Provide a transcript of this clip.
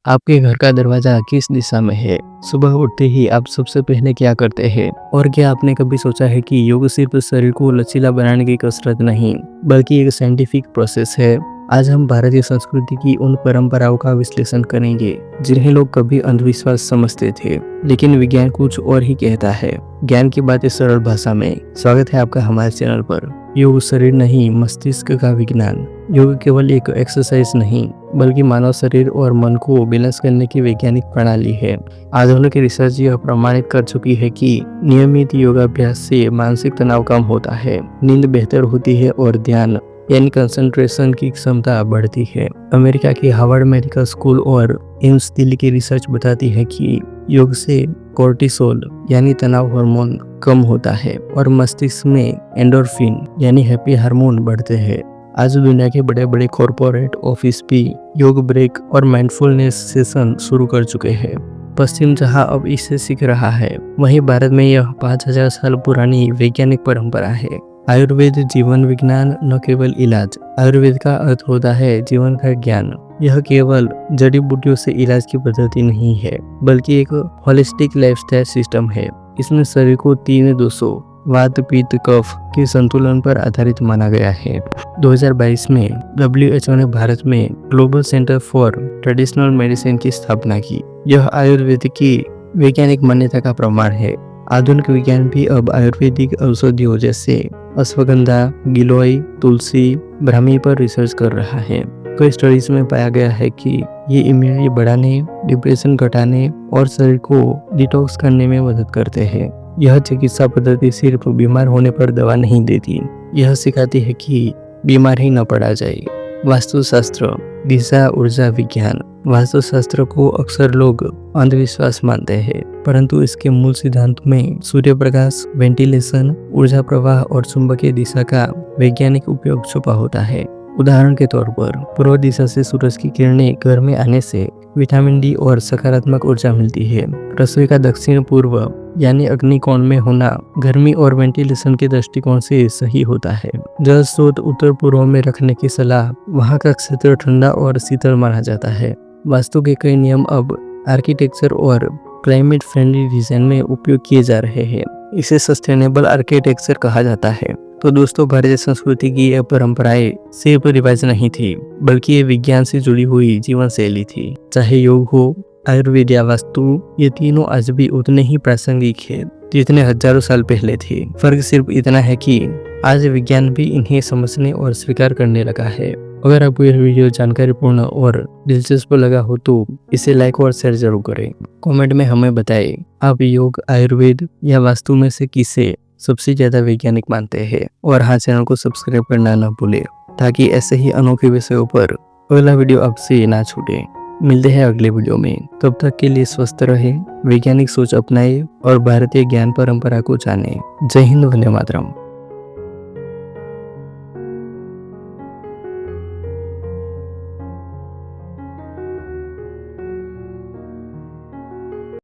आपके घर का दरवाजा किस दिशा में है? सुबह उठते ही आप सबसे पहले क्या करते हैं? और क्या आपने कभी सोचा है कि योग सिर्फ शरीर को लचीला बनाने की कसरत नहीं, बल्कि एक साइंटिफिक प्रोसेस है? आज हम भारतीय संस्कृति की उन परंपराओं का विश्लेषण करेंगे जिन्हें लोग कभी अंधविश्वास समझते थे, लेकिन विज्ञान कुछ और ही कहता है। ज्ञान की बातें सरल भाषा में। स्वागत है आपका हमारे चैनल पर। योग शरीर नहीं, मस्तिष्क का विज्ञान। योग केवल एक एक्सरसाइज नहीं, बल्कि मानव शरीर और मन को बैलेंस करने की वैज्ञानिक प्रणाली है। आधुनिक रिसर्च यह प्रमाणित कर चुकी है कि नियमित योगाभ्यास से मानसिक तनाव कम होता है, नींद बेहतर होती है और ध्यान यानी कंसंट्रेशन की क्षमता बढ़ती है। अमेरिका की हार्वर्ड मेडिकल स्कूल और एम्स दिल्ली की रिसर्च बताती है कि योग से कोर्टिसोल यानी तनाव हार्मोन कम होता है और मस्तिष्क में एंडोर्फिन यानी हैप्पी हार्मोन बढ़ते हैं। आज दुनिया के बड़े बड़े कॉरपोरेट ऑफिस भी योग ब्रेक और माइंडफुलनेस सेशन शुरू कर चुके हैं। पश्चिम जहां अब इसे सीख रहा है, वहीं भारत में यह 5000 साल पुरानी वैज्ञानिक परंपरा है। आयुर्वेद जीवन विज्ञान, न केवल इलाज। आयुर्वेद का अर्थ होता है जीवन का ज्ञान। यह केवल जड़ी बूटियों से इलाज की पद्धति नहीं है, बल्कि एक होलिस्टिक लाइफस्टाइल सिस्टम है। इसमें शरीर को 3 दोषों वात, पित्त, कफ के संतुलन पर आधारित माना गया है। 2022 में WHO ने भारत में global centre for traditional medicine की स्थापना की। यह आयुर्वेद की वैज्ञानिक मान्यता का प्रमाण है। आधुनिक विज्ञान भी अब आयुर्वेदिक औषधियों जैसे अश्वगंधा, गिलोय, तुलसी, ब्राह्मी पर रिसर्च कर रहा है। कई स्टडीज में पाया गया है कि ये इम्यूनिटी बढ़ाने, डिप्रेशन घटाने और शरीर को डिटॉक्स करने में मदद करते हैं। यह चिकित्सा पद्धति सिर्फ बीमार होने पर दवा नहीं देती, यह सिखाती है कि बीमार ही न पड़ा जाए। वास्तुशास्त्र, दिशा, ऊर्जा विज्ञान। वास्तुशास्त्र को अक्सर लोग अंधविश्वास मानते हैं, परंतु इसके मूल सिद्धांत में सूर्य प्रकाश, वेंटिलेशन, ऊर्जा प्रवाह और चुंबकीय दिशा का वैज्ञानिक उपयोग छुपा होता है। उदाहरण के तौर पर पूर्व दिशा से सूरज की किरणें घर में आने से विटामिन डी और सकारात्मक ऊर्जा मिलती है। रसोई का दक्षिण पूर्व यानी अग्निकोण में होना गर्मी और वेंटिलेशन के दृष्टिकोण से सही होता है। जल स्रोत उत्तर पूर्व में रखने की सलाह, वहां का क्षेत्र ठंडा और शीतल माना जाता है। वास्तु के कई नियम अब आर्किटेक्चर और क्लाइमेट फ्रेंडली डिजाइन में उपयोग किए जा रहे हैं। इसे सस्टेनेबल आर्किटेक्चर कहा जाता है। तो दोस्तों, भारतीय संस्कृति की यह परंपराएं सिर्फ रिवाज नहीं थी, बल्कि ये विज्ञान से जुड़ी हुई जीवन शैली थी। चाहे योग हो, आयुर्वेद या वास्तु, ये तीनों आज भी उतने ही प्रासंगिक है जितने हजारों साल पहले थे। फर्क सिर्फ इतना है कि आज विज्ञान भी इन्हें समझने और स्वीकार करने लगा है। अगर आपको यह वीडियो जानकारीपूर्ण और दिलचस्प लगा हो तो इसे लाइक और शेयर जरूर करें। कमेंट में हमें बताएं आप योग, आयुर्वेद या वास्तु में से किसे सबसे ज्यादा वैज्ञानिक मानते हैं। और हाँ, चैनल को सब्सक्राइब करना न भूलें ताकि ऐसे ही अनोखे विषयों पर अगला वीडियो आपसे ना छूटे। मिलते हैं अगले वीडियो में। तब तक के लिए स्वस्थ रहें, वैज्ञानिक सोच अपनाएं और भारतीय ज्ञान परंपरा को जानें। जय हिंद, वंदे मातरम।